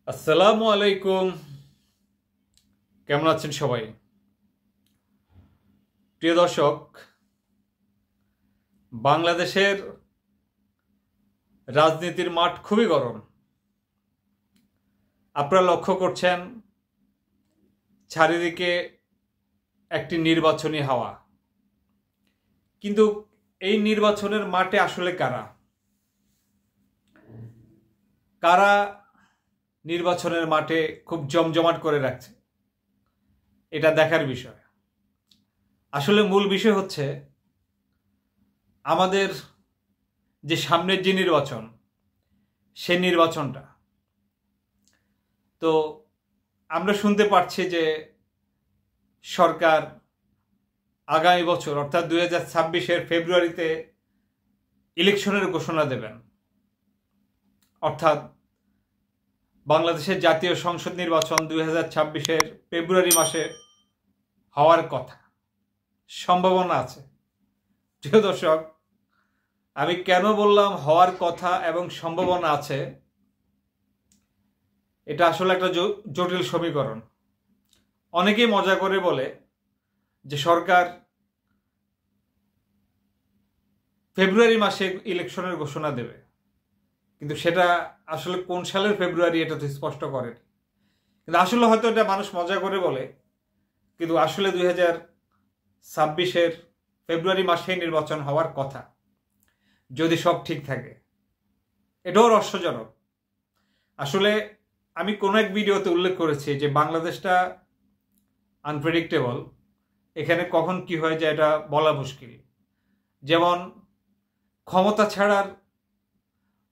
আসসালামু আলাইকুম। কেমন আছেন সবাই? প্রিয় দর্শক, বাংলাদেশের রাজনীতির মাঠ খুবই গরম। আপনারা লক্ষ্য করছেন চারিদিকে একটি নির্বাচনী হাওয়া, কিন্তু এই নির্বাচনের মাঠে আসলে কারা কারা নির্বাচনের মাঠে খুব জমজমাট করে রাখছে, এটা দেখার বিষয়। আসলে মূল বিষয় হচ্ছে আমাদের যে সামনের যে নির্বাচন, সে নির্বাচনটা। তো আমরা শুনতে পাচ্ছি যে সরকার আগামী বছর অর্থাৎ 2026-এর ফেব্রুয়ারিতে ইলেকশনের ঘোষণা দেবেন, অর্থাৎ বাংলাদেশের জাতীয় সংসদ নির্বাচন 2026-এর ফেব্রুয়ারি মাসে হওয়ার কথা, সম্ভাবনা আছে। প্রিয় দর্শক, আমি কেন বললাম হওয়ার কথা এবং সম্ভাবনা আছে, এটা আসলে একটা জটিল সমীকরণ। অনেকেই মজা করে বলে যে সরকার ফেব্রুয়ারি মাসে ইলেকশনের ঘোষণা দেবে, কিন্তু সেটা আসলে কোন সালের ফেব্রুয়ারি এটা তো স্পষ্ট করেন। কিন্তু আসলে হয়তো এটা মানুষ মজা করে বলে, কিন্তু আসলে 2026-এর ফেব্রুয়ারি মাসে নির্বাচন হওয়ার কথা, যদি সব ঠিক থাকে। এটাও রহস্যজনক। আসলে আমি কোনো এক ভিডিওতে উল্লেখ করেছি যে বাংলাদেশটা আনপ্রেডিক্টেবল, এখানে কখন কি হয়ে যায় এটা বলা মুশকিল। যেমন ক্ষমতা ছাড়ার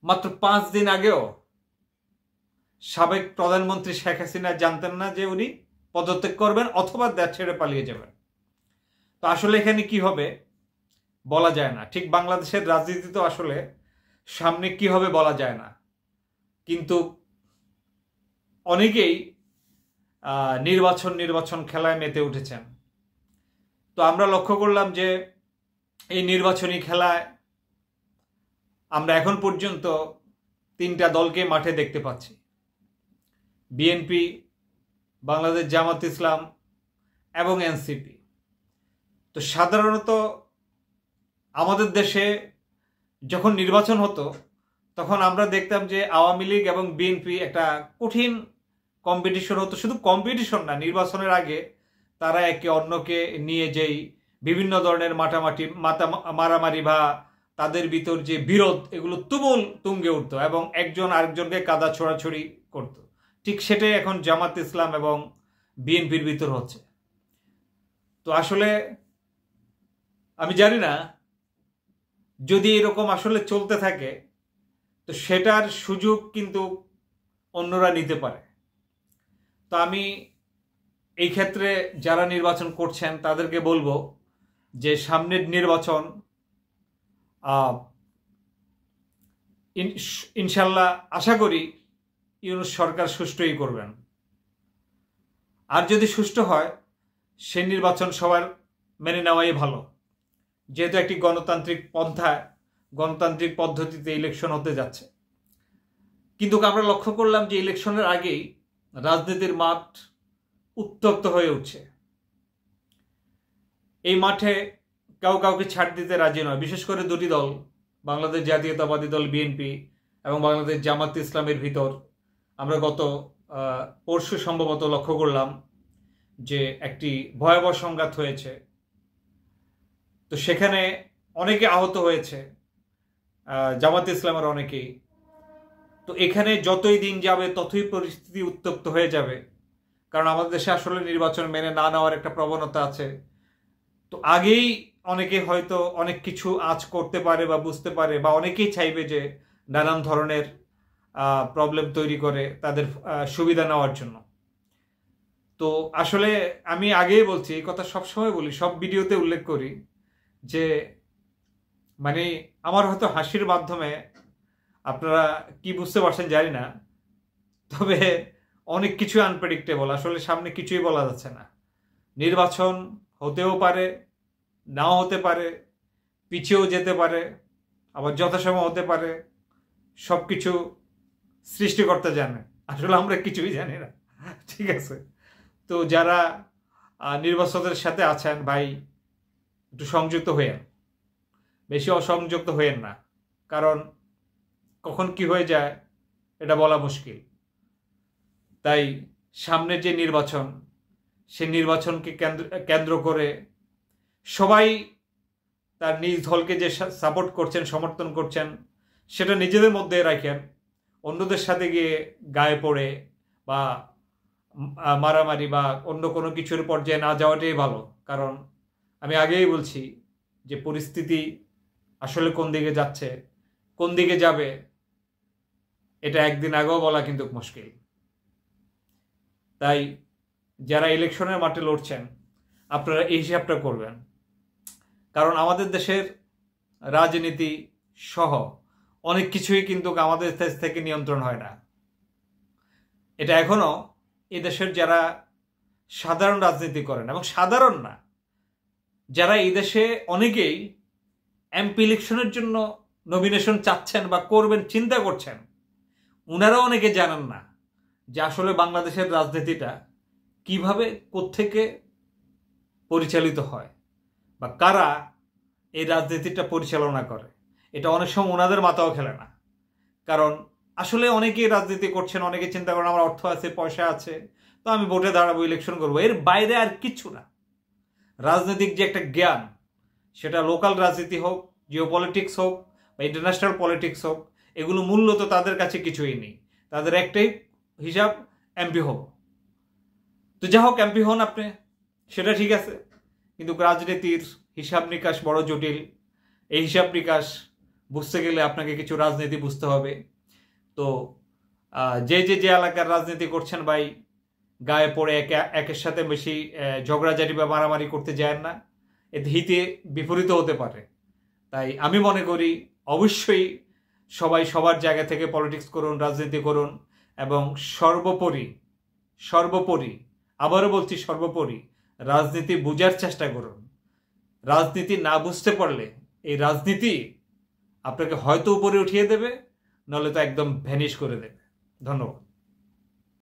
মাত্র 5 দিন আগেও সাবেক প্রধানমন্ত্রী শেখ হাসিনা জানতেন না যে উনি পদত্যাগ করবেন অথবা দেশ ছেড়ে পালিয়ে যাবেন। তো আসলে এখানে কি হবে বলা যায় না। ঠিক বাংলাদেশের রাজনীতি তো আসলে সামনে কি হবে বলা যায় না, কিন্তু অনেকেই নির্বাচন খেলায় মেতে উঠেছেন। তো আমরা লক্ষ্য করলাম যে এই নির্বাচনী খেলায় আমরা এখন পর্যন্ত 3টা দলকে মাঠে দেখতে পাচ্ছি: বিএনপি, বাংলাদেশ জামাত ইসলাম এবং এনসিপি। তো সাধারণত আমাদের দেশে যখন নির্বাচন হতো তখন আমরা দেখতাম যে আওয়ামী লীগ এবং বিএনপি একটা কঠিন কম্পিটিশন হতো। শুধু কম্পিটিশন না, নির্বাচনের আগে তারা একে অন্যকে নিয়ে যেই বিভিন্ন ধরনের মারামারি বা তাদের ভিতর যে বিরোধ, এগুলো তুমুল তুঙ্গে উঠতো এবং একজন আরেকজনকে কাদা ছোড়াছড়ি করত। ঠিক সেটাই এখন জামাত ইসলাম এবং বিএনপির ভিতর হচ্ছে। তো আসলে আমি জানি না, যদি এরকম আসলে চলতে থাকে তো সেটার সুযোগ কিন্তু অন্যরা নিতে পারে। তো আমি এই ক্ষেত্রে যারা নির্বাচন করছেন তাদেরকে বলবো যে সামনের নির্বাচন ইনশাল্লাহ আশা করি ইউনূস সরকার সুষ্ঠুই করবেন। আর যদি সুষ্ঠু হয় সে নির্বাচন সবার মেনে নেওয়াই ভালো, যেহেতু একটি গণতান্ত্রিক পন্থায় গণতান্ত্রিক পদ্ধতিতে ইলেকশন হতে যাচ্ছে। কিন্তু আমরা লক্ষ্য করলাম যে ইলেকশনের আগেই রাজনীতির মাঠ উত্তপ্ত হয়ে উঠছে। এই মাঠে কাউকে ছাড় দিতে রাজি নয়, বিশেষ করে দুটি দল, বাংলাদেশ জাতীয়তাবাদী দল বিএনপি এবং বাংলাদেশ জামাত ইসলামের ভিতর আমরা গত পরশু সম্ভবত লক্ষ্য করলাম যে একটি ভয়াবহ সংঘাত হয়েছে। তো সেখানে অনেকে আহত হয়েছে, জামাত ইসলামের অনেকেই। তো এখানে যতই দিন যাবে ততই পরিস্থিতি উত্তপ্ত হয়ে যাবে, কারণ আমাদের দেশে আসলে নির্বাচন মেনে না নেওয়ার একটা প্রবণতা আছে। তো আগেই অনেকে হয়তো অনেক কিছু আঁচ করতে পারে বা বুঝতে পারে, বা অনেকেই চাইবে যে নানান ধরনের প্রবলেম তৈরি করে তাদের সুবিধা নেওয়ার জন্য। তো আসলে আমি আগেই বলছি, এই কথা সবসময় বলি, সব ভিডিওতে উল্লেখ করি যে মানে আমার হয়তো হাসির মাধ্যমে আপনারা কি বুঝতে পারছেন জানি না, তবে অনেক কিছু আনপ্রেডিক্টেবল। আসলে সামনে কিছুই বলা যাচ্ছে না। নির্বাচন হতেও পারে, নাও হতে পারে, পিছিয়েও যেতে পারে, আবার যথাসময় হতে পারে। সব কিছু সৃষ্টিকর্তা জানে। আসলে আমরা কিছুই জানি না, ঠিক আছে? তো যারা নির্বাচনের সাথে আছেন ভাই, একটু সংযুক্ত হয়েন, বেশি অসংযুক্ত হয়েন না, কারণ কখন কি হয়ে যায় এটা বলা মুশকিল। তাই সামনের যে নির্বাচন, সেই নির্বাচনকে কেন্দ্র করে সবাই তার নিজ দলকে যে সাপোর্ট করছেন, সমর্থন করছেন, সেটা নিজেদের মধ্যে রাখেন। অন্যদের সাথে গিয়ে গায়ে পড়ে বা মারামারি বা অন্য কোনো কিছুর পর্যায়ে না যাওয়াটাই ভালো। কারণ আমি আগেই বলছি যে পরিস্থিতি আসলে কোন দিকে যাচ্ছে, কোন দিকে যাবে, এটা একদিন আগেও বলা কিন্তু মুশকিল। তাই যারা ইলেকশনের মাঠে লড়ছেন, আপনারা এই হিসাবটা করবেন, কারণ আমাদের দেশের রাজনীতি সহ অনেক কিছুই কিন্তু আমাদের দেশ থেকে নিয়ন্ত্রণ হয় না। এটা এখনো এই দেশের যারা সাধারণ রাজনীতি করেন, এবং সাধারণ না, যারা এই দেশে অনেকেই এমপি ইলেকশনের জন্য নমিনেশন চাচ্ছেন বা করবেন চিন্তা করছেন, উনারা অনেকে জানেন না যে আসলে বাংলাদেশের রাজনীতিটা কিভাবে, কোত্থেকে পরিচালিত হয় বা কারা এই রাজনীতিটা পরিচালনা করে। এটা অনেক সময় ওনাদের মাথাও খেলে না। কারণ আসলে অনেকেই রাজনীতি করছেন, অনেকে চিন্তা করেন আমার অর্থ আছে, পয়সা আছে, তো আমি ভোটে দাঁড়াবো, ইলেকশন করবো, এর বাইরে আর কিচ্ছু না। রাজনৈতিক যে একটা জ্ঞান, সেটা লোকাল রাজনীতি হোক, জিও পলিটিক্স হোক বা ইন্টারন্যাশনাল পলিটিক্স হোক, এগুলো মূল্য তো তাদের কাছে কিছুই নেই। তাদের একটাই হিসাব, এমপি হব। তো যা হোক, এমপি হন আপনি, সেটা ঠিক আছে, কিন্তু রাজনীতির হিসাব নিকাশ বড় জটিল। এই হিসাব নিকাশ বুঝতে গেলে আপনাকে কিছু রাজনীতি বুঝতে হবে। তো যে এলাকার রাজনীতি করছেন ভাই, গায়ে পড়ে একের সাথে বেশি ঝগড়াঝাটি বা মারামারি করতে যায় না, এতে হিতে বিপরীত হতে পারে। তাই আমি মনে করি অবশ্যই সবাই সবার জায়গা থেকে পলিটিক্স করুন, রাজনীতি করুন, এবং সর্বোপরি আবারও বলছি, সর্বোপরি রাজনীতি বুঝার চেষ্টা করুন। রাজনীতি না বুঝতে পারলে এই রাজনীতি আপনাকে হয়তো উপরে উঠিয়ে দেবে, নলে তো একদম ভ্যানিশ করে দেবে। ধন্যবাদ।